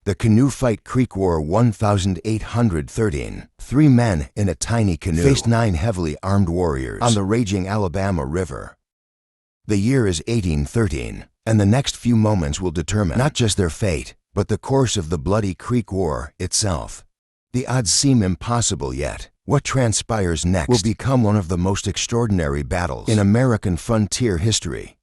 The Canoe Fight Creek War 1813. 3 men in a tiny canoe faced 9 heavily armed warriors on the raging Alabama River. The year is 1813, and the next few moments will determine not just their fate, but the course of the bloody Creek War itself. The odds seem impossible, yet what transpires next will become one of the most extraordinary battles in American frontier history.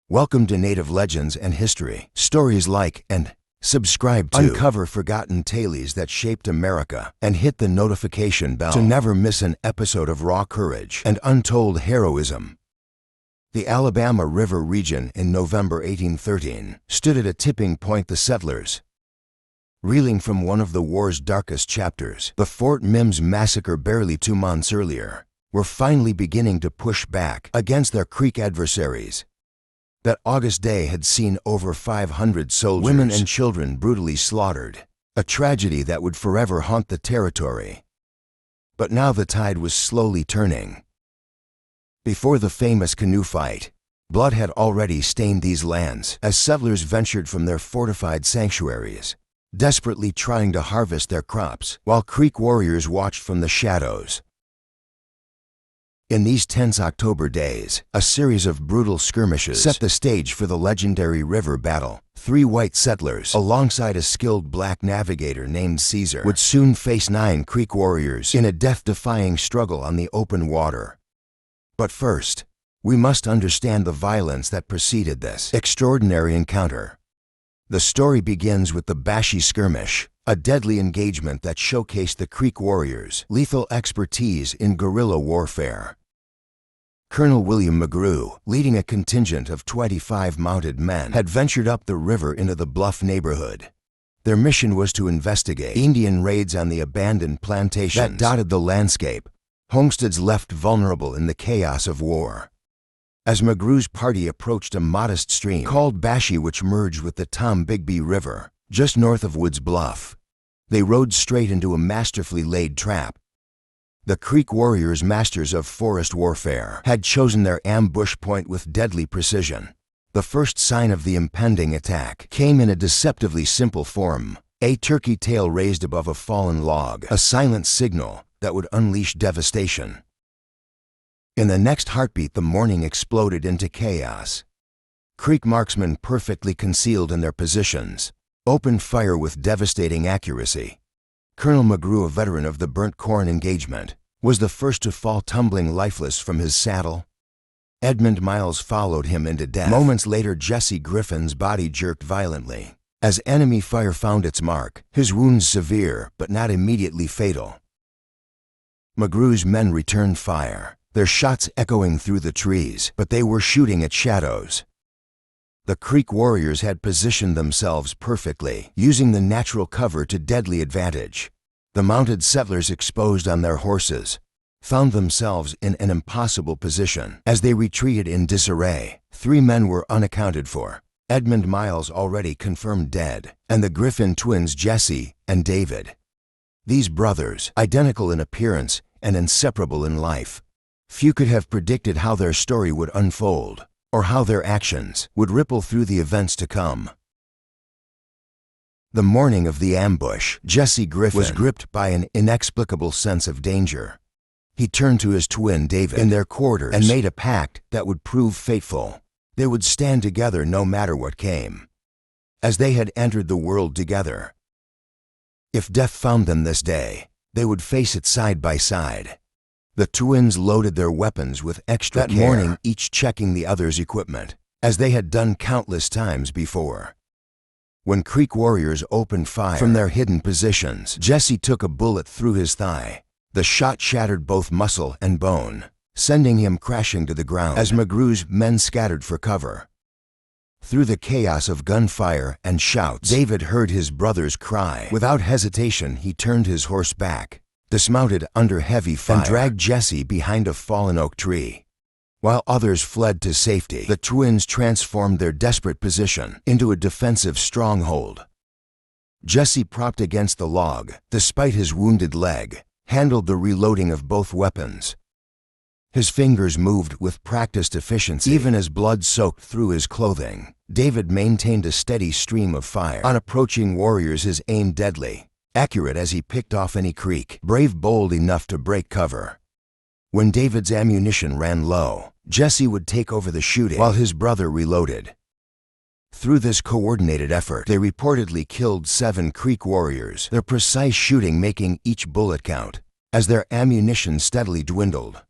Welcome to Native Legends and History. Stories like and subscribe to uncover forgotten tales that shaped America, and hit the notification bell to never miss an episode of raw courage and untold heroism. The Alabama River region in November 1813 stood at a tipping point. The settlers, reeling from one of the war's darkest chapters, the Fort Mims massacre barely 2 months earlier, were finally beginning to push back against their Creek adversaries. That August day had seen over 500 soldiers, women and children brutally slaughtered, a tragedy that would forever haunt the territory. But now the tide was slowly turning. Before the famous Canoe Fight, blood had already stained these lands as settlers ventured from their fortified sanctuaries, desperately trying to harvest their crops, while Creek warriors watched from the shadows. In these tense October days, a series of brutal skirmishes set the stage for the legendary river battle. 3 white settlers, alongside a skilled black navigator named Caesar, would soon face 9 Creek warriors in a death-defying struggle on the open water. But first, we must understand the violence that preceded this extraordinary encounter. The story begins with the Bashy skirmish, a deadly engagement that showcased the Creek warriors' lethal expertise in guerrilla warfare. Colonel William McGrew, leading a contingent of 25 mounted men, had ventured up the river into the Bluff neighborhood. Their mission was to investigate Indian raids on the abandoned plantations that dotted the landscape, homesteads left vulnerable in the chaos of war. As McGrew's party approached a modest stream called Bashy, which merged with the Tombigbee River, just north of Woods Bluff, they rode straight into a masterfully laid trap. The Creek warriors, masters of forest warfare, had chosen their ambush point with deadly precision. The first sign of the impending attack came in a deceptively simple form: a turkey tail raised above a fallen log, a silent signal that would unleash devastation. In the next heartbeat, the morning exploded into chaos. Creek marksmen, perfectly concealed in their positions, opened fire with devastating accuracy. Colonel McGrew, a veteran of the Burnt Corn engagement, was the first to fall tumbling lifeless from his saddle. Edmund Miles followed him into death. Moments later, Jesse Griffin's body jerked violently as enemy fire found its mark, his wounds severe but not immediately fatal. McGrew's men returned fire, their shots echoing through the trees, but they were shooting at shadows. The Creek warriors had positioned themselves perfectly, using the natural cover to deadly advantage. The mounted settlers, exposed on their horses, found themselves in an impossible position. As they retreated in disarray, 3 men were unaccounted for. Edmund Miles, already confirmed dead, and the Griffin twins, Jesse and David. These brothers, identical in appearance and inseparable in life, few could have predicted how their story would unfold, or how their actions would ripple through the events to come. The morning of the ambush, Jesse Griffin was gripped by an inexplicable sense of danger. He turned to his twin David in their quarters and made a pact that would prove fateful. They would stand together no matter what came, as they had entered the world together. If death found them this day, they would face it side by side. The twins loaded their weapons with extra care that morning, each checking the other's equipment, as they had done countless times before. When Creek warriors opened fire from their hidden positions, Jesse took a bullet through his thigh. The shot shattered both muscle and bone, sending him crashing to the ground as McGrew's men scattered for cover. Through the chaos of gunfire and shouts, David heard his brother's cry. Without hesitation, he turned his horse back, dismounted under heavy fire, and dragged Jesse behind a fallen oak tree. While others fled to safety, the twins transformed their desperate position into a defensive stronghold. Jesse, propped against the log, despite his wounded leg, handled the reloading of both weapons. His fingers moved with practiced efficiency. Even as blood soaked through his clothing, David maintained a steady stream of fire. On approaching warriors, his aim deadly, accurate as he picked off any creek, brave, bold enough to break cover. When David's ammunition ran low, Jesse would take over the shooting while his brother reloaded. Through this coordinated effort, they reportedly killed 7 Creek warriors, their precise shooting making each bullet count, as their ammunition steadily dwindled.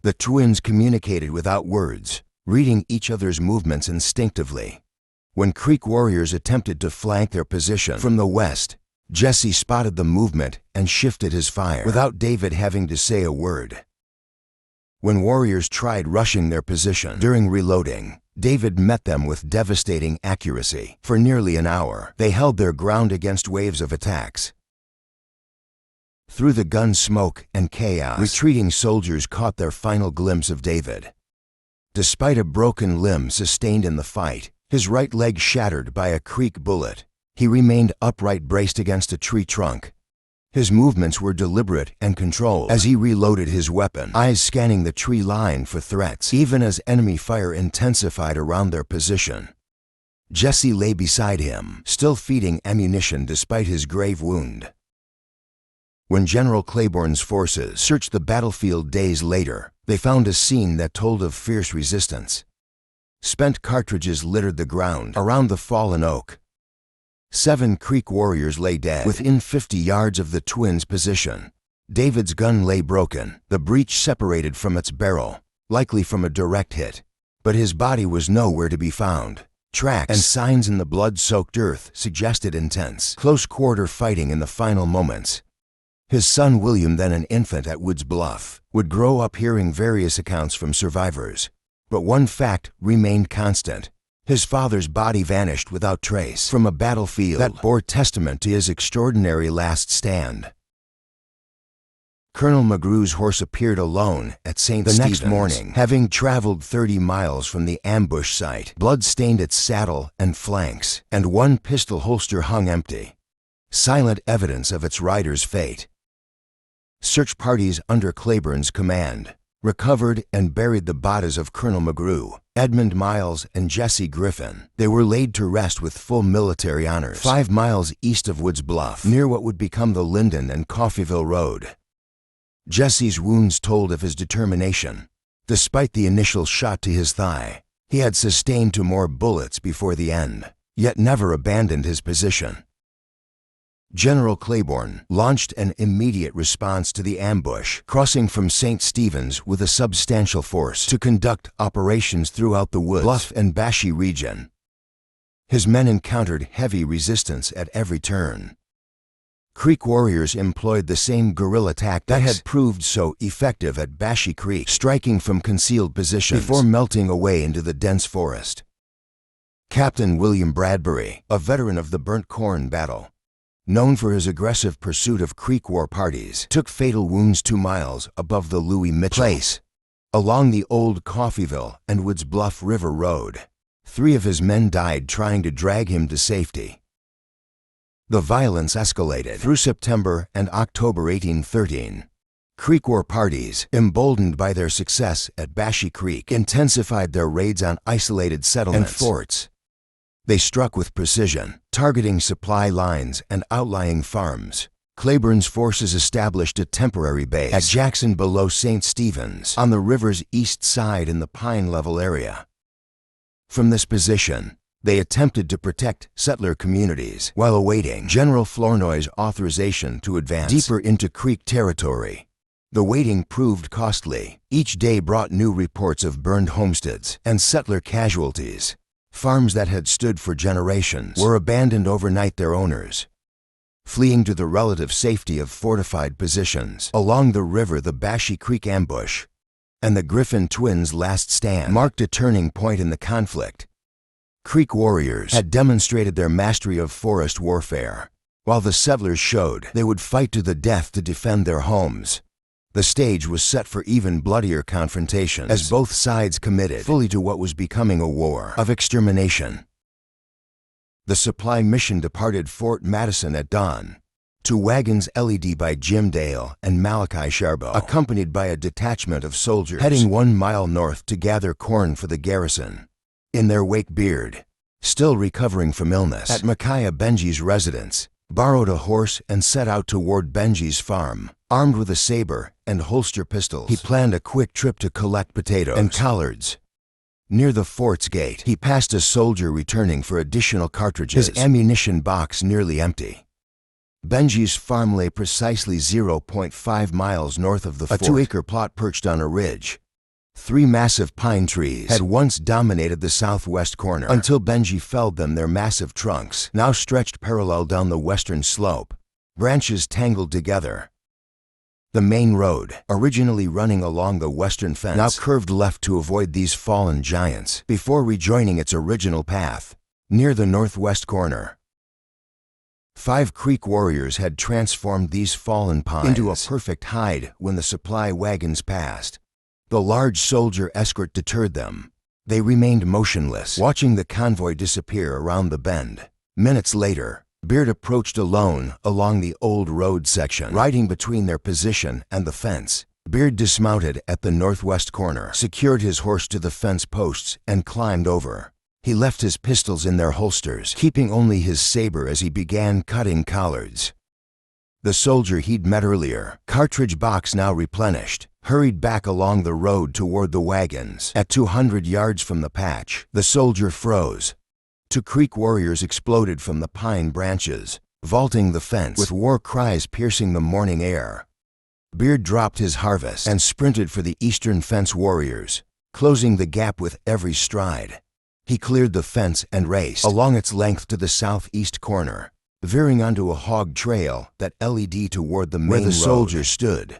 The twins communicated without words, reading each other's movements instinctively. When Creek warriors attempted to flank their position from the west, Jesse spotted the movement and shifted his fire without David having to say a word. When warriors tried rushing their position during reloading, David met them with devastating accuracy. For nearly an hour, they held their ground against waves of attacks. Through the gun smoke and chaos, retreating soldiers caught their final glimpse of David. Despite a broken limb sustained in the fight, his right leg shattered by a Creek bullet, he remained upright, braced against a tree trunk. His movements were deliberate and controlled as he reloaded his weapon, eyes scanning the tree line for threats. Even as enemy fire intensified around their position, Jesse lay beside him, still feeding ammunition despite his grave wound. When General Claiborne's forces searched the battlefield days later, they found a scene that told of fierce resistance. Spent cartridges littered the ground around the fallen oak. 7 Creek warriors lay dead within 50 yards of the twins' position. David's gun lay broken, the breech separated from its barrel, likely from a direct hit. But his body was nowhere to be found. Tracks and signs in the blood-soaked earth suggested intense, close-quarter fighting in the final moments. His son William, then an infant at Woods Bluff, would grow up hearing various accounts from survivors. But one fact remained constant. His father's body vanished without trace from a battlefield that bore testament to his extraordinary last stand. Colonel McGrew's horse appeared alone at St. Stephen's the next morning, having traveled 30 miles from the ambush site. Blood stained its saddle and flanks, and one pistol holster hung empty, silent evidence of its rider's fate. Search parties under Claiborne's command recovered and buried the bodies of Colonel McGrew, Edmund Miles, and Jesse Griffin. They were laid to rest with full military honors 5 miles east of Woods Bluff, near what would become the Linden and Coffeyville Road. Jesse's wounds told of his determination. Despite the initial shot to his thigh, he had sustained 2 more bullets before the end, yet never abandoned his position. General Claiborne launched an immediate response to the ambush, crossing from St. Stephen's with a substantial force to conduct operations throughout the Woods Bluff and Bashy region. His men encountered heavy resistance at every turn. Creek warriors employed the same guerrilla tactics that had proved so effective at Bashy Creek, striking from concealed positions before melting away into the dense forest. Captain William Bradbury, a veteran of the Burnt Corn battle, known for his aggressive pursuit of Creek war parties, took fatal wounds 2 miles above the Louis Mitchell Place, along the old Coffeyville and Woods Bluff River Road. 3 of his men died trying to drag him to safety. The violence escalated through September and October 1813. Creek war parties, emboldened by their success at Bashy Creek, intensified their raids on isolated settlements and forts. They struck with precision, targeting supply lines and outlying farms. Claiborne's forces established a temporary base at Jackson below St. Stephen's on the river's east side in the Pine Level area. From this position, they attempted to protect settler communities while awaiting General Flournoy's authorization to advance deeper into Creek territory. The waiting proved costly. Each day brought new reports of burned homesteads and settler casualties. Farms that had stood for generations were abandoned overnight, their owners fleeing to the relative safety of fortified positions. Along the river, the Bashy Creek ambush and the Griffin twins' last stand marked a turning point in the conflict. Creek warriors had demonstrated their mastery of forest warfare, while the settlers showed they would fight to the death to defend their homes. The stage was set for even bloodier confrontations as both sides committed fully to what was becoming a war of extermination. The supply mission departed Fort Madison at dawn. Two wagons led by Jim Dale and Malachi Sharbo, accompanied by a detachment of soldiers heading 1 mile north to gather corn for the garrison. In their wake, Beard, still recovering from illness at Micaiah Benji's residence, borrowed a horse and set out toward Benji's farm. Armed with a saber and holster pistols, he planned a quick trip to collect potatoes and collards. Near the fort's gate, he passed a soldier returning for additional cartridges, his ammunition box nearly empty. Benji's farm lay precisely 0.5 miles north of the fort, a 2-acre plot perched on a ridge. 3 massive pine trees had once dominated the southwest corner until Benji felled them. Their massive trunks now stretched parallel down the western slope, branches tangled together. The main road, originally running along the western fence, now curved left to avoid these fallen giants before rejoining its original path, near the northwest corner. 5 Creek warriors had transformed these fallen pines into a perfect hide when the supply wagons passed. The large soldier escort deterred them. They remained motionless, watching the convoy disappear around the bend. Minutes later, Beard approached alone along the old road section, riding between their position and the fence. Beard dismounted at the northwest corner, secured his horse to the fence posts, and climbed over. He left his pistols in their holsters, keeping only his saber as he began cutting collards. The soldier he'd met earlier, cartridge box now replenished, hurried back along the road toward the wagons. At 200 yards from the patch, the soldier froze. 2 Creek warriors exploded from the pine branches, vaulting the fence with war cries piercing the morning air. Beard dropped his harvest and sprinted for the eastern fence warriors, closing the gap with every stride. He cleared the fence and raced along its length to the southeast corner, veering onto a hog trail that led toward the main road where the soldier stood.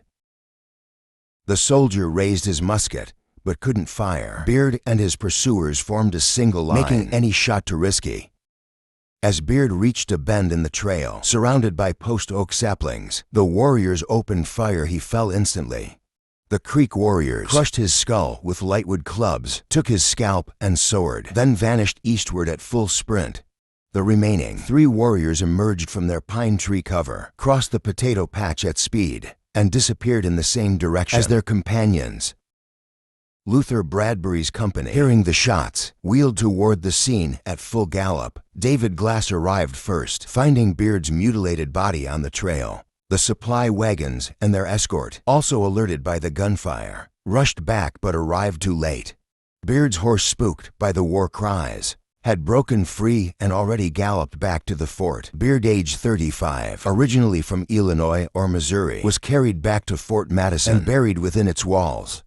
The soldier raised his musket, but couldn't fire. Beard and his pursuers formed a single line, making any shot too risky. As Beard reached a bend in the trail, surrounded by post oak saplings, the warriors opened fire. He fell instantly. The Creek warriors crushed his skull with lightwood clubs, took his scalp and sword, then vanished eastward at full sprint. The remaining 3 warriors emerged from their pine tree cover, crossed the potato patch at speed, and disappeared in the same direction as their companions. Luther Bradbury's company, hearing the shots, wheeled toward the scene at full gallop. David Glass arrived first, finding Beard's mutilated body on the trail. The supply wagons and their escort, also alerted by the gunfire, rushed back but arrived too late. Beard's horse, spooked by the war cries, had broken free and already galloped back to the fort. Beard, age 35, originally from Illinois or Missouri, was carried back to Fort Madison and buried within its walls.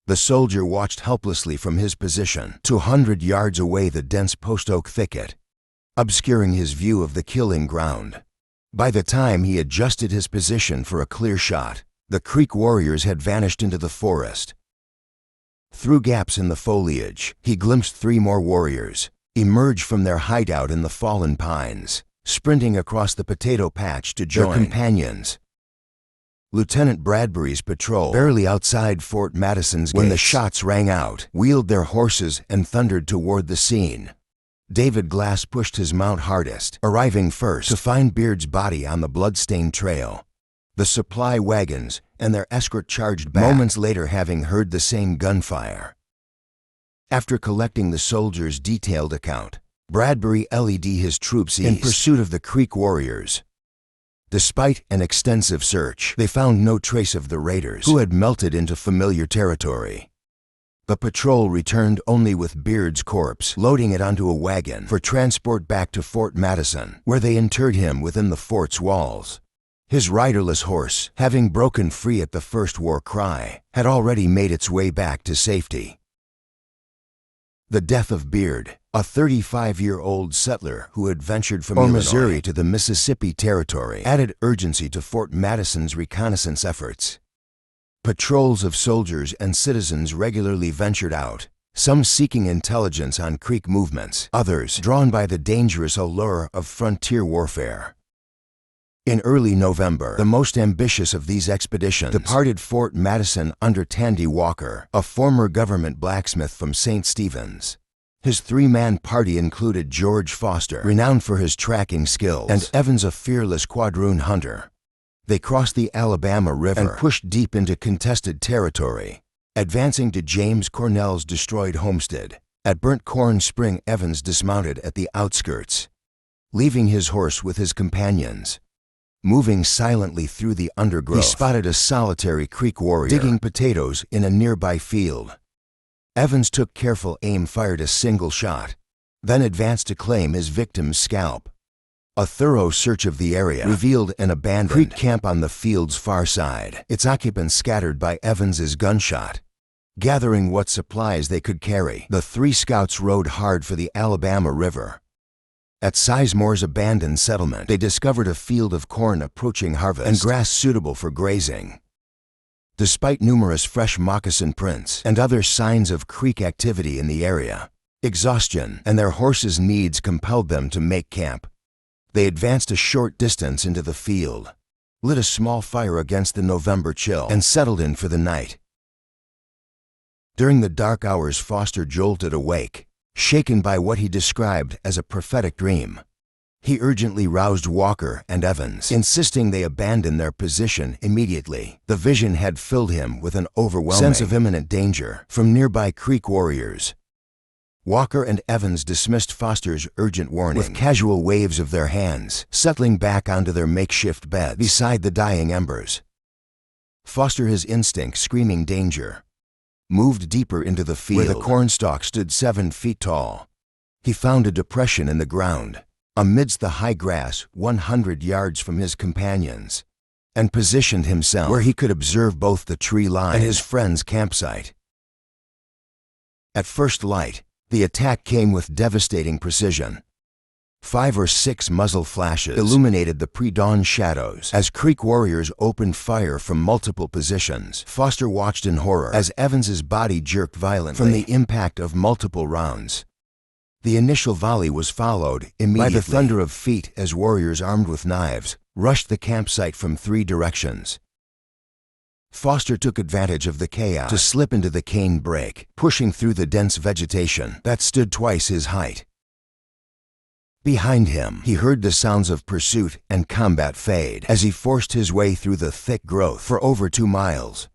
The soldier watched helplessly from his position, 200 yards away, the dense post oak thicket, obscuring his view of the killing ground. By the time he adjusted his position for a clear shot, the Creek warriors had vanished into the forest. Through gaps in the foliage, he glimpsed 3 more warriors emerge from their hideout in the fallen pines, sprinting across the potato patch to join their companions. Lieutenant Bradbury's patrol, barely outside Fort Madison's gates when the shots rang out, wheeled their horses and thundered toward the scene. David Glass pushed his mount hardest, arriving first to find Beard's body on the bloodstained trail. The supply wagons and their escort charged back, moments later having heard the same gunfire. After collecting the soldiers' detailed account, Bradbury led his troops east in pursuit of the Creek warriors. Despite an extensive search, they found no trace of the raiders, who had melted into familiar territory. The patrol returned only with Beard's corpse, loading it onto a wagon for transport back to Fort Madison, where they interred him within the fort's walls. His riderless horse, having broken free at the first war cry, had already made its way back to safety. The death of Beard, a 35-year-old settler who had ventured from Missouri to the Mississippi Territory, added urgency to Fort Madison's reconnaissance efforts. Patrols of soldiers and citizens regularly ventured out, some seeking intelligence on Creek movements, others drawn by the dangerous allure of frontier warfare. In early November, the most ambitious of these expeditions departed Fort Madison under Tandy Walker, a former government blacksmith from St. Stephen's. His three-man party included George Foster, renowned for his tracking skills, and Evans, a fearless quadroon hunter. They crossed the Alabama River and pushed deep into contested territory, advancing to James Cornell's destroyed homestead. At Burnt Corn Spring, Evans dismounted at the outskirts, leaving his horse with his companions. Moving silently through the undergrowth, he spotted a solitary Creek warrior digging potatoes in a nearby field. Evans took careful aim, fired a single shot, then advanced to claim his victim's scalp. A thorough search of the area revealed an abandoned Creek camp on the field's far side, its occupants scattered by Evans's gunshot. Gathering what supplies they could carry, the three scouts rode hard for the Alabama River. At Sizemore's abandoned settlement, they discovered a field of corn approaching harvest and grass suitable for grazing. Despite numerous fresh moccasin prints and other signs of Creek activity in the area, exhaustion and their horses' needs compelled them to make camp. They advanced a short distance into the field, lit a small fire against the November chill, and settled in for the night. During the dark hours, Foster jolted awake, shaken by what he described as a prophetic dream. He urgently roused Walker and Evans, insisting they abandon their position immediately. The vision had filled him with an overwhelming sense of imminent danger from nearby Creek warriors. Walker and Evans dismissed Foster's urgent warning with casual waves of their hands, settling back onto their makeshift beds beside the dying embers. Foster, his instinct screaming danger, moved deeper into the field where the cornstalk stood 7 feet tall. He found a depression in the ground, amidst the high grass 100 yards from his companions, and positioned himself where he could observe both the tree line and his friend's campsite. At first light, the attack came with devastating precision. 5 or 6 muzzle flashes illuminated the pre-dawn shadows as Creek warriors opened fire from multiple positions. Foster watched in horror as Evans's body jerked violently from the impact of multiple rounds. The initial volley was followed immediately by the thunder of feet as warriors armed with knives rushed the campsite from 3 directions. Foster took advantage of the chaos to slip into the cane brake, pushing through the dense vegetation that stood twice his height. Behind him, he heard the sounds of pursuit and combat fade as he forced his way through the thick growth for over 2 miles.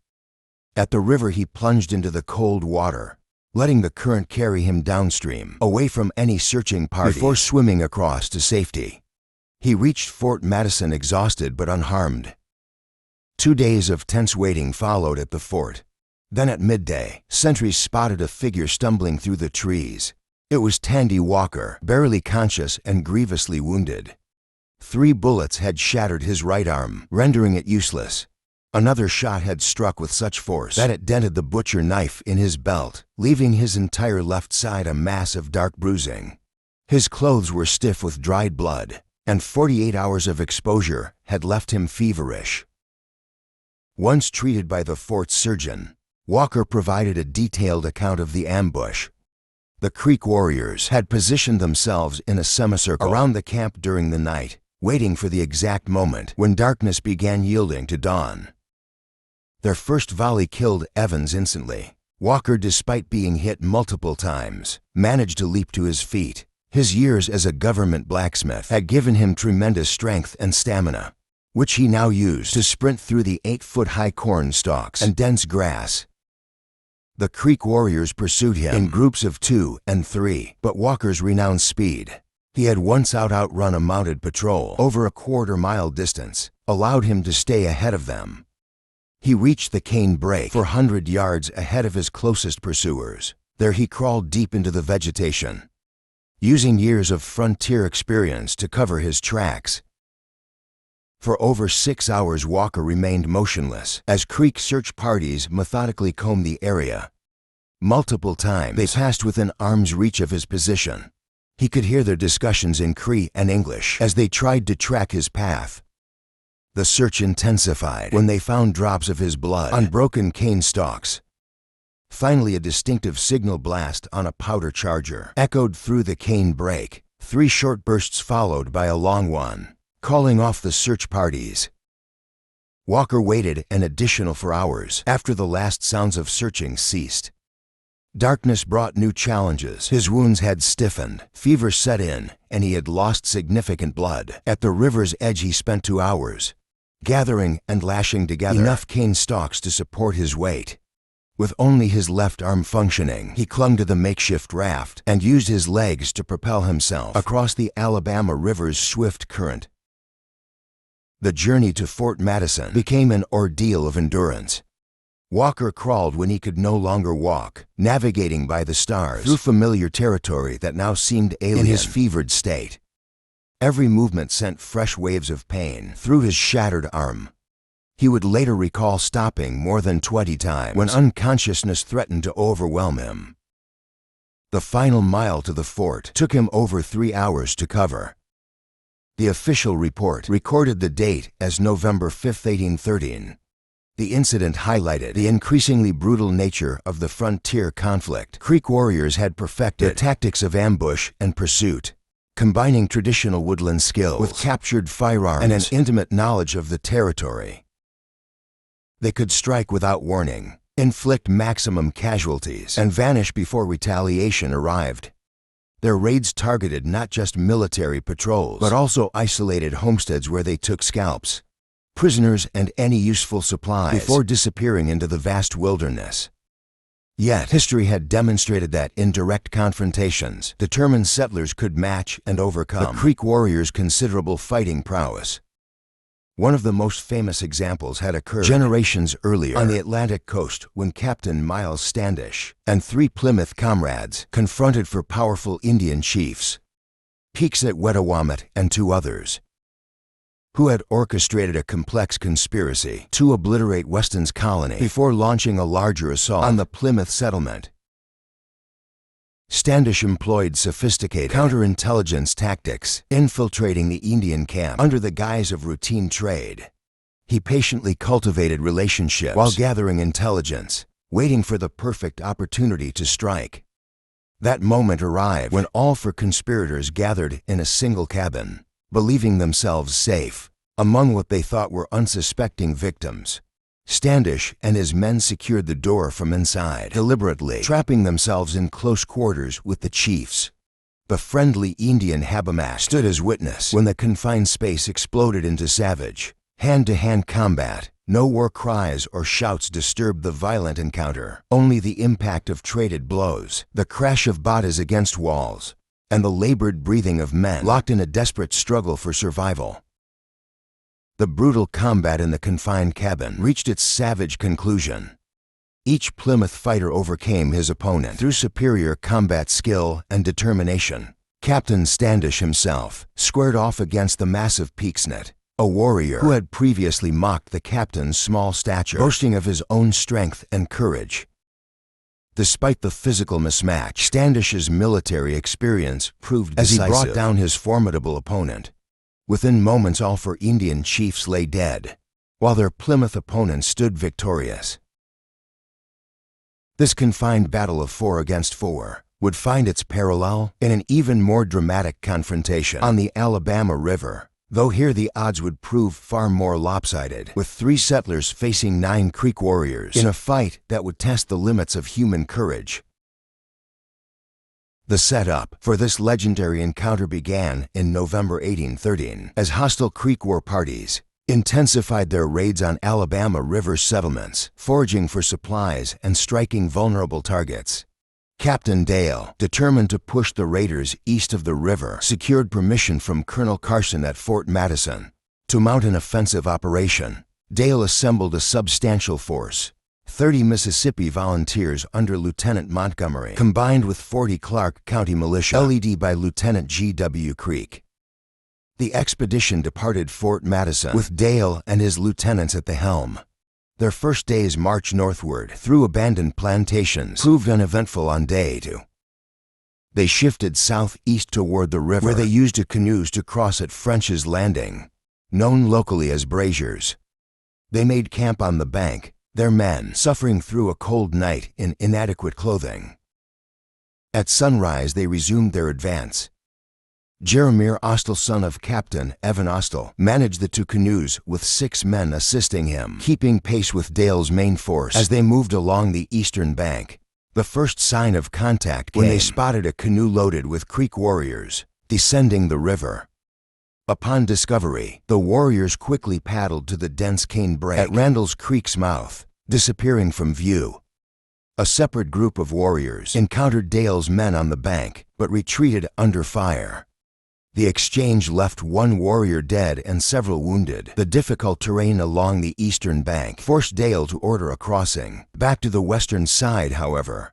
At the river, he plunged into the cold water, letting the current carry him downstream, away from any searching party, before swimming across to safety. He reached Fort Madison exhausted but unharmed. 2 days of tense waiting followed at the fort. Then at midday, sentries spotted a figure stumbling through the trees. It was Tandy Walker, barely conscious and grievously wounded. 3 bullets had shattered his right arm, rendering it useless. Another shot had struck with such force that it dented the butcher knife in his belt, leaving his entire left side a mass of dark bruising. His clothes were stiff with dried blood, and 48 hours of exposure had left him feverish. Once treated by the fort's surgeon, Walker provided a detailed account of the ambush. The Creek warriors had positioned themselves in a semicircle around the camp during the night, waiting for the exact moment when darkness began yielding to dawn. Their first volley killed Evans instantly. Walker, despite being hit multiple times, managed to leap to his feet. His years as a government blacksmith had given him tremendous strength and stamina, which he now used to sprint through the 8-foot-high corn stalks and dense grass. The Creek warriors pursued him in groups of 2 and 3, but Walker's renowned speed, he had once outrun a mounted patrol over a quarter-mile distance, allowed him to stay ahead of them. He reached the cane brake 400 yards ahead of his closest pursuers. There he crawled deep into the vegetation, using years of frontier experience to cover his tracks. For over 6 hours, Walker remained motionless as Creek search parties methodically combed the area. Multiple times, they passed within arm's reach of his position. He could hear their discussions in Cree and English as they tried to track his path. The search intensified when they found drops of his blood on broken cane stalks. Finally, a distinctive signal blast on a powder charger echoed through the cane brake. 3 short bursts followed by a long one, calling off the search parties. Walker waited an additional 4 hours after the last sounds of searching ceased. Darkness brought new challenges. His wounds had stiffened, fever set in, and he had lost significant blood. At the river's edge he spent 2 hours, gathering and lashing together enough cane stalks to support his weight. With only his left arm functioning, he clung to the makeshift raft and used his legs to propel himself across the Alabama River's swift current. The journey to Fort Madison became an ordeal of endurance. Walker crawled when he could no longer walk, navigating by the stars through familiar territory that now seemed alien in his fevered state. Every movement sent fresh waves of pain through his shattered arm. He would later recall stopping more than 20 times when unconsciousness threatened to overwhelm him. The final mile to the fort took him over 3 hours to cover. The official report recorded the date as November 5, 1813. The incident highlighted the increasingly brutal nature of the frontier conflict. Creek warriors had perfected the tactics of ambush and pursuit, combining traditional woodland skills with captured firearms and an intimate knowledge of the territory. They could strike without warning, inflict maximum casualties, and vanish before retaliation arrived. Their raids targeted not just military patrols, but also isolated homesteads where they took scalps, prisoners, and any useful supplies before disappearing into the vast wilderness. Yet, history had demonstrated that in direct confrontations, determined settlers could match and overcome the Creek warriors' considerable fighting prowess. One of the most famous examples had occurred generations earlier on the Atlantic coast when Captain Miles Standish and 3 Plymouth comrades confronted for powerful Indian chiefs, Peaksett and 2 others, who had orchestrated a complex conspiracy to obliterate Weston's colony before launching a larger assault on the Plymouth settlement. Standish employed sophisticated counterintelligence tactics, infiltrating the Indian camp under the guise of routine trade. He patiently cultivated relationships while gathering intelligence, waiting for the perfect opportunity to strike. That moment arrived when all 4 conspirators gathered in a single cabin, believing themselves safe among what they thought were unsuspecting victims. Standish and his men secured the door from inside, deliberately trapping themselves in close quarters with the chiefs. The friendly Indian Habermas stood as witness when the confined space exploded into savage, hand-to-hand combat. No war cries or shouts disturbed the violent encounter, only the impact of traded blows, the crash of bodies against walls, and the labored breathing of men locked in a desperate struggle for survival. The brutal combat in the confined cabin reached its savage conclusion. Each Plymouth fighter overcame his opponent through superior combat skill and determination. Captain Standish himself squared off against the massive Peaksett, a warrior who had previously mocked the captain's small stature, boasting of his own strength and courage. Despite the physical mismatch, Standish's military experience proved decisive as he brought down his formidable opponent. Within moments, all 4 Indian chiefs lay dead, while their Plymouth opponents stood victorious. This confined battle of 4 against 4 would find its parallel in an even more dramatic confrontation on the Alabama River, though here the odds would prove far more lopsided, with 3 settlers facing 9 Creek warriors in a fight that would test the limits of human courage. The setup for this legendary encounter began in November 1813 as hostile Creek war parties intensified their raids on Alabama River settlements, foraging for supplies and striking vulnerable targets. Captain Dale, determined to push the raiders east of the river, secured permission from Colonel Carson at Fort Madison to mount an offensive operation. Dale assembled a substantial force, 30 Mississippi volunteers under Lieutenant Montgomery, combined with 40 Clark County militia led by Lieutenant G.W. Creek. The expedition departed Fort Madison with Dale and his lieutenants at the helm. Their first day's march northward through abandoned plantations proved uneventful on day 2. They shifted southeast toward the river, where they used canoes to cross at French's Landing, known locally as braziers. They made camp on the bank, their men suffering through a cold night in inadequate clothing. At sunrise they resumed their advance. Jeremiah Austell, son of Captain Evan Austell, managed the 2 canoes with 6 men assisting him, keeping pace with Dale's main force as they moved along the eastern bank. The first sign of contact came when they spotted a canoe loaded with Creek warriors descending the river. Upon discovery, the warriors quickly paddled to the dense cane brake at Randall's Creek's mouth, disappearing from view. A separate group of warriors encountered Dale's men on the bank, but retreated under fire. The exchange left one warrior dead and several wounded. The difficult terrain along the eastern bank forced Dale to order a crossing. Back to the western side, however,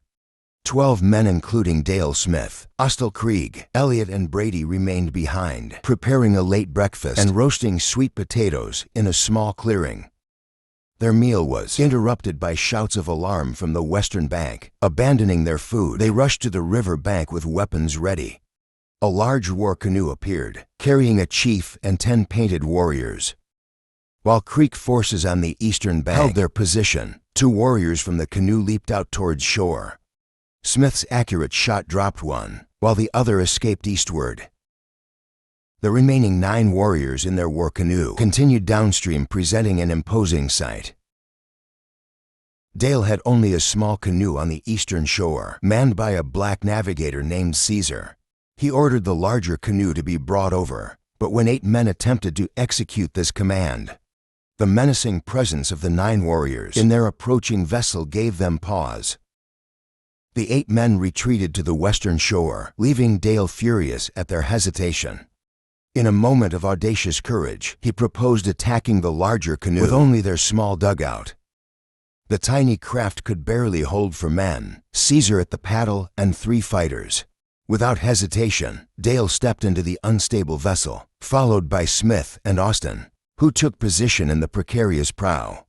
12 men including Dale Smith, Austell Krieg, Elliot and Brady remained behind, preparing a late breakfast and roasting sweet potatoes in a small clearing. Their meal was interrupted by shouts of alarm from the western bank. Abandoning their food, they rushed to the river bank with weapons ready. A large war canoe appeared, carrying a chief and 10 painted warriors. While Creek forces on the eastern bank held their position, 2 warriors from the canoe leaped out towards shore. Smith's accurate shot dropped one, while the other escaped eastward. The remaining 9 warriors in their war canoe continued downstream, presenting an imposing sight. Dale had only a small canoe on the eastern shore, manned by a black navigator named Caesar. He ordered the larger canoe to be brought over, but when 8 men attempted to execute this command, the menacing presence of the 9 warriors in their approaching vessel gave them pause. The 8 men retreated to the western shore, leaving Dale furious at their hesitation. In a moment of audacious courage, he proposed attacking the larger canoe with only their small dugout. The tiny craft could barely hold 4 men, Caesar at the paddle and 3 fighters. Without hesitation, Dale stepped into the unstable vessel, followed by Smith and Austin, who took position in the precarious prow.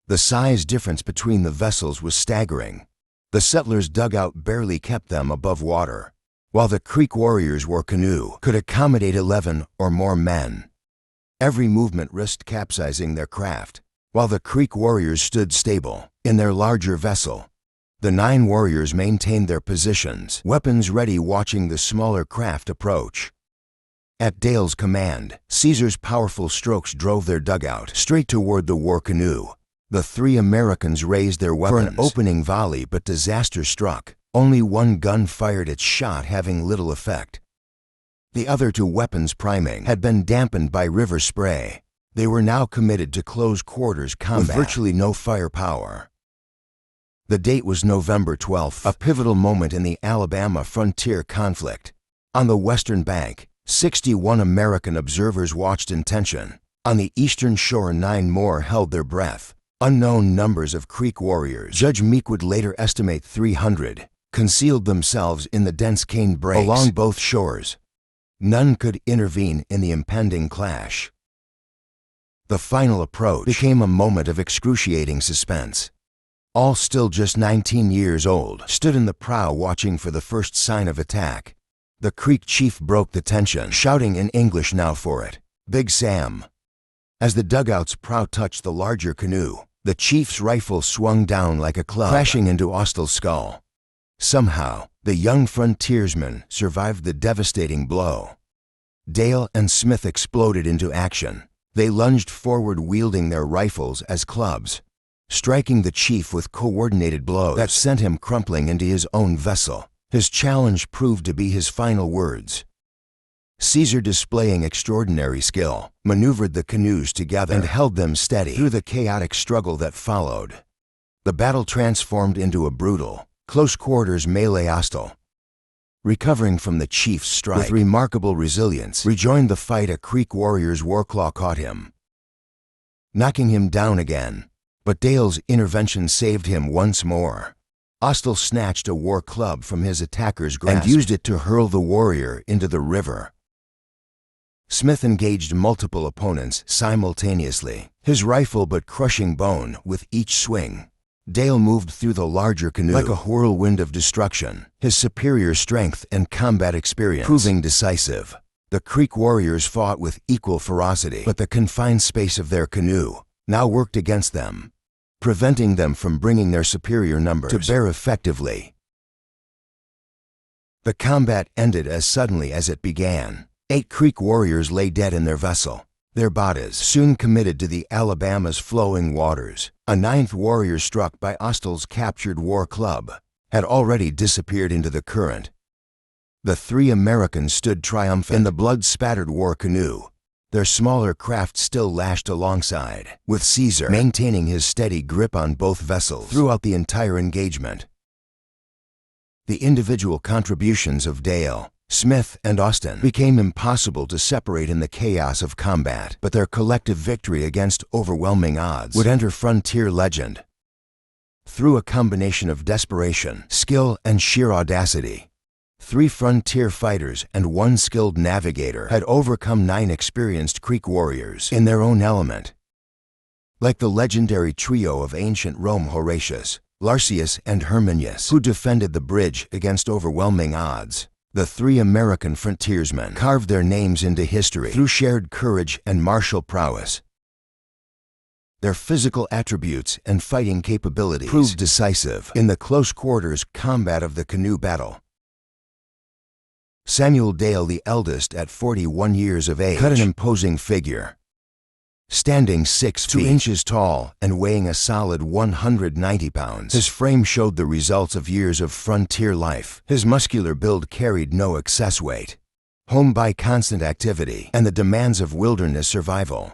The size difference between the vessels was staggering. The settlers' dugout barely kept them above water, while the Creek warriors' war canoe could accommodate 11 or more men. Every movement risked capsizing their craft, while the Creek warriors stood stable in their larger vessel. The 9 warriors maintained their positions, weapons ready, watching the smaller craft approach. At Dale's command, Caesar's powerful strokes drove their dugout straight toward the war canoe. The 3 Americans raised their weapons for an opening volley, but disaster struck. Only 1 gun fired its shot, having little effect. The other 2 weapons priming had been dampened by river spray. They were now committed to close quarters combat with virtually no firepower. The date was November 12th, a pivotal moment in the Alabama frontier conflict. On the western bank, 61 American observers watched in tension. On the eastern shore, 9 more held their breath. Unknown numbers of Creek warriors, Judge Meek would later estimate 300, concealed themselves in the dense cane brakes along both shores. None could intervene in the impending clash. The final approach became a moment of excruciating suspense. All still just 19 years old, stood in the prow watching for the first sign of attack. The Creek chief broke the tension, shouting in English now for it, "Big Sam." As the dugout's prow touched the larger canoe, the chief's rifle swung down like a club, crashing into Austell's skull. Somehow, the young frontiersman survived the devastating blow. Dale and Smith exploded into action. They lunged forward, wielding their rifles as clubs, striking the chief with coordinated blows that sent him crumpling into his own vessel. His challenge proved to be his final words. Caesar, displaying extraordinary skill, maneuvered the canoes together and held them steady through the chaotic struggle that followed. The battle transformed into a brutal, close-quarters melee. Austell, recovering from the chief's strike with remarkable resilience, rejoined the fight. A Creek warrior's warclaw caught him, knocking him down again. But Dale's intervention saved him once more. Austell snatched a war club from his attacker's grasp and used it to hurl the warrior into the river. Smith engaged multiple opponents simultaneously, his rifle but crushing bone with each swing. Dale moved through the larger canoe like a whirlwind of destruction, his superior strength and combat experience proving decisive. The Creek warriors fought with equal ferocity, but the confined space of their canoe now worked against them, preventing them from bringing their superior numbers to bear effectively. The combat ended as suddenly as it began. 8 Creek warriors lay dead in their vessel, their bodies soon committed to the Alabama's flowing waters. A 9th warrior struck by Austell's captured war club. had already disappeared into the current. The three Americans stood triumphant in the blood-spattered war canoe, their smaller craft still lashed alongside, with Caesar maintaining his steady grip on both vessels throughout the entire engagement. The individual contributions of Dale, Smith, and Austin became impossible to separate in the chaos of combat, but their collective victory against overwhelming odds would enter frontier legend. Through a combination of desperation, skill, and sheer audacity, 3 frontier fighters and 1 skilled navigator had overcome 9 experienced Creek warriors in their own element. Like the legendary trio of ancient Rome, Horatius, Lartius, and Herminius, who defended the bridge against overwhelming odds, the 3 American frontiersmen carved their names into history through shared courage and martial prowess. Their physical attributes and fighting capabilities proved decisive in the close-quarters combat of the canoe battle. Samuel Dale, the eldest at 41 years of age, cut an imposing figure. Standing 6 feet 2 inches tall and weighing a solid 190 pounds, his frame showed the results of years of frontier life. His muscular build carried no excess weight. Honed by constant activity and the demands of wilderness survival,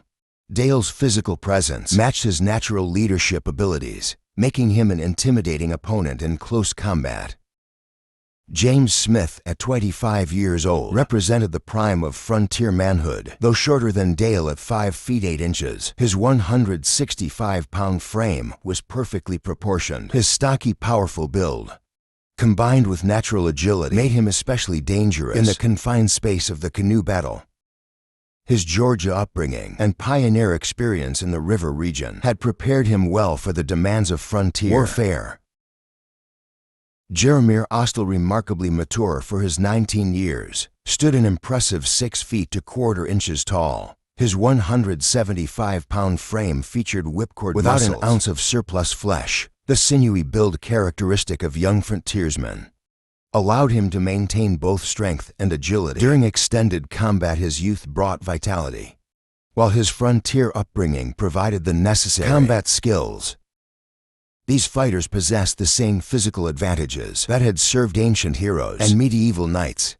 Dale's physical presence matched his natural leadership abilities, making him an intimidating opponent in close combat. James Smith, at 25 years old, represented the prime of frontier manhood. Though shorter than Dale at 5 feet 8 inches, his 165-pound frame was perfectly proportioned. His stocky, powerful build, combined with natural agility, made him especially dangerous in the confined space of the canoe battle. His Georgia upbringing and pioneer experience in the river region had prepared him well for the demands of frontier warfare. Jeremiah Austell, remarkably mature for his 19 years, stood an impressive 6 feet 2/4 inches tall. His 175-pound frame featured whipcord without muscles, an ounce of surplus flesh. The sinewy build characteristic of young frontiersmen allowed him to maintain both strength and agility. During extended combat, his youth brought vitality, while his frontier upbringing provided the necessary combat skills. These fighters possessed the same physical advantages that had served ancient heroes and medieval knights.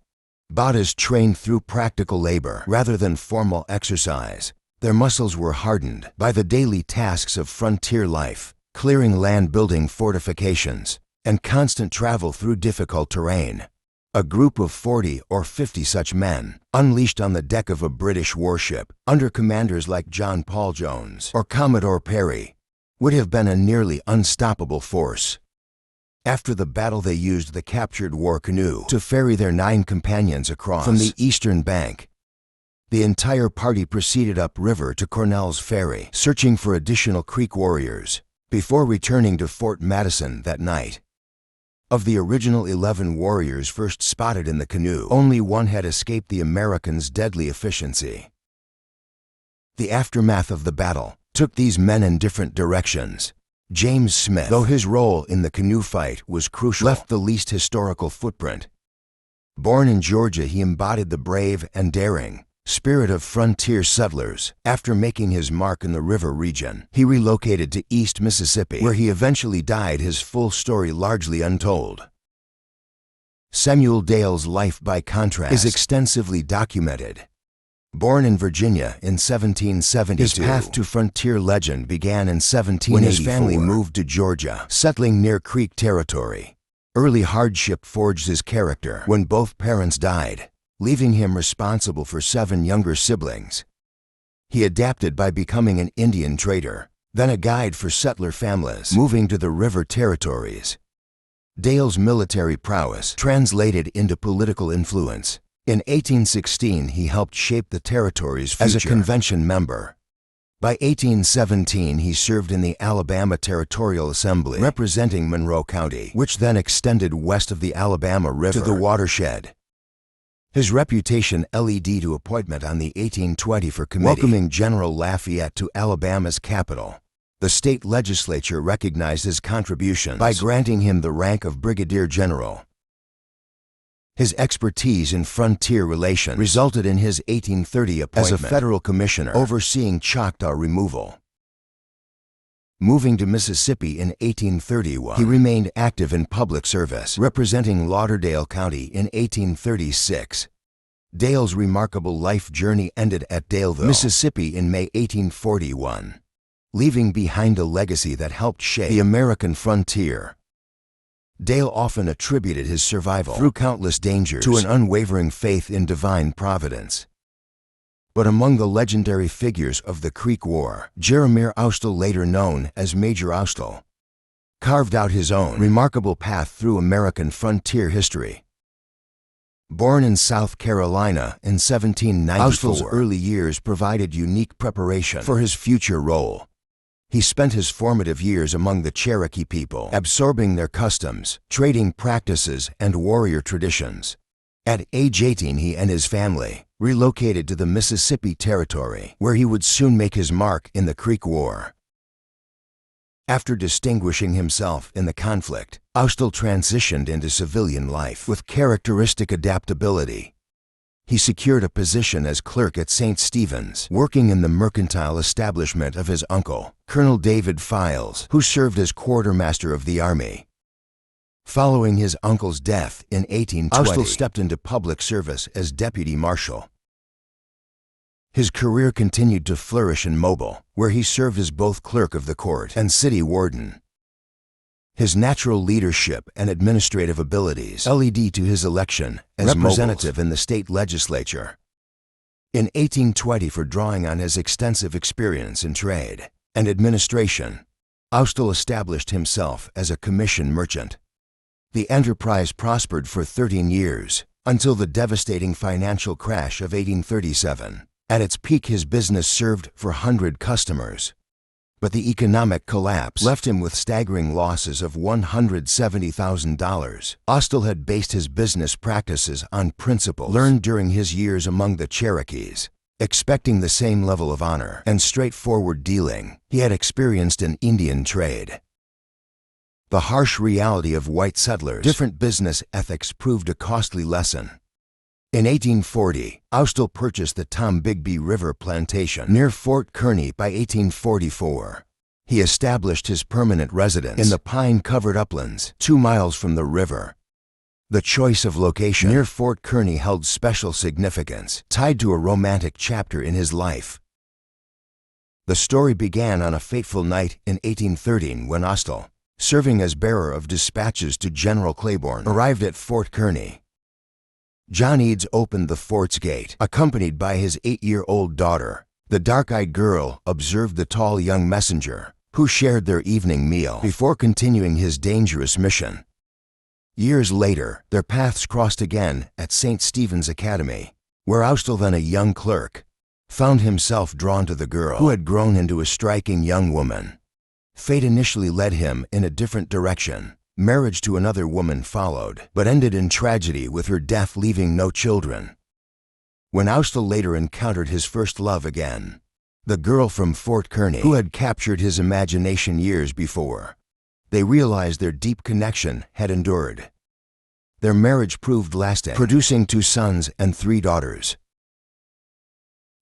Bodies trained through practical labor rather than formal exercise, their muscles were hardened by the daily tasks of frontier life, clearing land, building fortifications, and constant travel through difficult terrain. A group of 40 or 50 such men, unleashed on the deck of a British warship under commanders like John Paul Jones or Commodore Perry, would have been a nearly unstoppable force. After the battle, they used the captured war canoe to ferry their 9 companions across from the eastern bank. The entire party proceeded upriver to Cornell's Ferry, searching for additional Creek warriors, before returning to Fort Madison that night. Of the original 11 warriors first spotted in the canoe, only 1 had escaped the Americans' deadly efficiency. The aftermath of the battle took these men in different directions. James Smith, though his role in the canoe fight was crucial, left the least historical footprint. Born in Georgia, he embodied the brave and daring spirit of frontier settlers. After making his mark in the river region, he relocated to East Mississippi, where he eventually died, his full story largely untold. Samuel Dale's life, by contrast, is extensively documented. Born in Virginia in 1772, his path to frontier legend began in 1784 when his family moved to Georgia, settling near Creek territory. Early hardship forged his character when both parents died, leaving him responsible for 7 younger siblings. He adapted by becoming an Indian trader, then a guide for settler families moving to the river territories. Dale's military prowess translated into political influence. In 1816, he helped shape the territory's future as a convention member. By 1817, he served in the Alabama Territorial Assembly, representing Monroe County, which then extended west of the Alabama River to the watershed. His reputation led to appointment on the 1824 committee welcoming General Lafayette to Alabama's capital. The state legislature recognized his contributions by granting him the rank of brigadier general. His expertise in frontier relations resulted in his 1830 appointment as a federal commissioner overseeing Choctaw removal. Moving to Mississippi in 1831, he remained active in public service, representing Lauderdale County in 1836. Dale's remarkable life journey ended at Daleville, Mississippi in May 1841, leaving behind a legacy that helped shape the American frontier. Dale often attributed his survival through countless dangers to an unwavering faith in divine providence. But among the legendary figures of the Creek War, Jeremiah Austell, later known as Major Austell, carved out his own remarkable path through American frontier history. Born in South Carolina in 1794, Austell's early years provided unique preparation for his future role. He spent his formative years among the Cherokee people, absorbing their customs, trading practices, and warrior traditions. At age 18, he and his family relocated to the Mississippi Territory, where he would soon make his mark in the Creek War. After distinguishing himself in the conflict, Austell transitioned into civilian life with characteristic adaptability. He secured a position as clerk at St. Stephen's, working in the mercantile establishment of his uncle, Colonel David Files, who served as quartermaster of the Army. Following his uncle's death in 1820, Austell stepped into public service as deputy marshal. His career continued to flourish in Mobile, where he served as both clerk of the court and city warden. His natural leadership and administrative abilities led to his election as representative in the state legislature. In 1820, for drawing on his extensive experience in trade and administration, Austell established himself as a commission merchant. The enterprise prospered for 13 years, until the devastating financial crash of 1837. At its peak, his business served 400 customers. But the economic collapse left him with staggering losses of $170,000. Austell had based his business practices on principles learned during his years among the Cherokees, expecting the same level of honor and straightforward dealing he had experienced in Indian trade. The harsh reality of white settlers' different business ethics proved a costly lesson. In 1840, Austell purchased the Tombigbee River Plantation near Fort Kearny. By 1844, he established his permanent residence in the pine-covered uplands 2 miles from the river. The choice of location near Fort Kearny held special significance, tied to a romantic chapter in his life. The story began on a fateful night in 1813 when Austell, serving as bearer of dispatches to General Claiborne, arrived at Fort Kearny. John Eads opened the fort's gate, accompanied by his 8-year-old daughter. The dark-eyed girl observed the tall young messenger, who shared their evening meal before continuing his dangerous mission. Years later, their paths crossed again at St. Stephen's Academy, where Austell, then a young clerk, found himself drawn to the girl who had grown into a striking young woman. Fate initially led him in a different direction. Marriage to another woman followed, but ended in tragedy with her death, leaving no children. When Austell later encountered his first love again, the girl from Fort Kearny who had captured his imagination years before, they realized their deep connection had endured. Their marriage proved lasting, producing 2 sons and 3 daughters.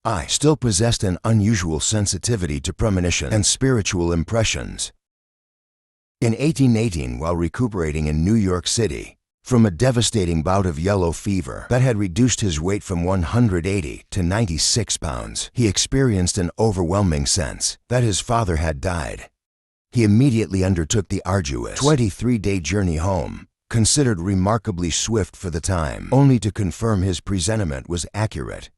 I still possessed an unusual sensitivity to premonition and spiritual impressions. In 1818, while recuperating in New York City from a devastating bout of yellow fever that had reduced his weight from 180 to 96 pounds, he experienced an overwhelming sense that his father had died. He immediately undertook the arduous 23-day journey home, considered remarkably swift for the time, only to confirm his presentiment was accurate.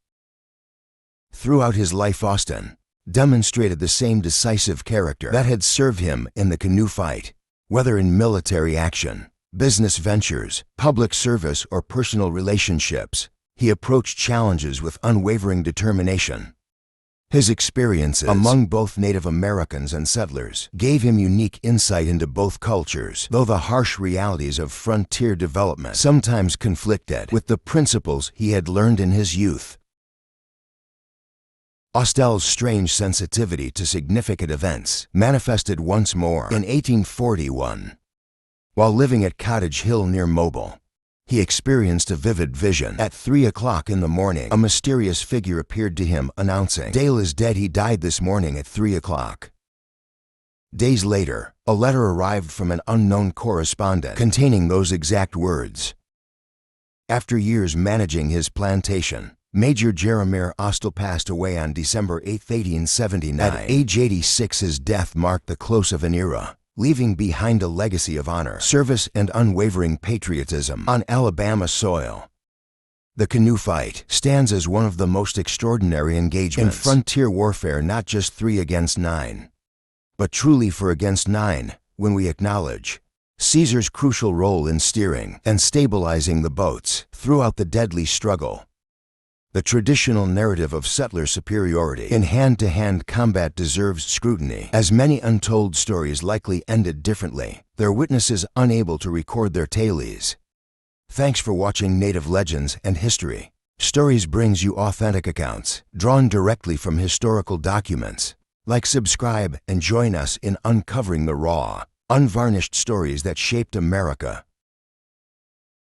Throughout his life, Austell demonstrated the same decisive character that had served him in the Canoe Fight. Whether in military action, business ventures, public service, or personal relationships, he approached challenges with unwavering determination. His experiences among both Native Americans and settlers gave him unique insight into both cultures, though the harsh realities of frontier development sometimes conflicted with the principles he had learned in his youth. Austell's strange sensitivity to significant events manifested once more in 1841. While living at Cottage Hill near Mobile, he experienced a vivid vision. At 3 o'clock in the morning, a mysterious figure appeared to him announcing, "Dale is dead. He died this morning at 3 o'clock." Days later, a letter arrived from an unknown correspondent containing those exact words. After years managing his plantation, Major Jeremiah Austell passed away on December 8, 1879. At age 86, his death marked the close of an era, leaving behind a legacy of honor, service, and unwavering patriotism on Alabama soil. The canoe fight stands as one of the most extraordinary engagements in frontier warfare, not just 3 against 9, but truly 4 against 9, when we acknowledge Caesar's crucial role in steering and stabilizing the boats throughout the deadly struggle. The traditional narrative of settler superiority in hand-to-hand combat deserves scrutiny, as many untold stories likely ended differently, their witnesses unable to record their tales. Thanks for watching Native Legends and History. Stories brings you authentic accounts, drawn directly from historical documents. Like, subscribe, and join us in uncovering the raw, unvarnished stories that shaped America.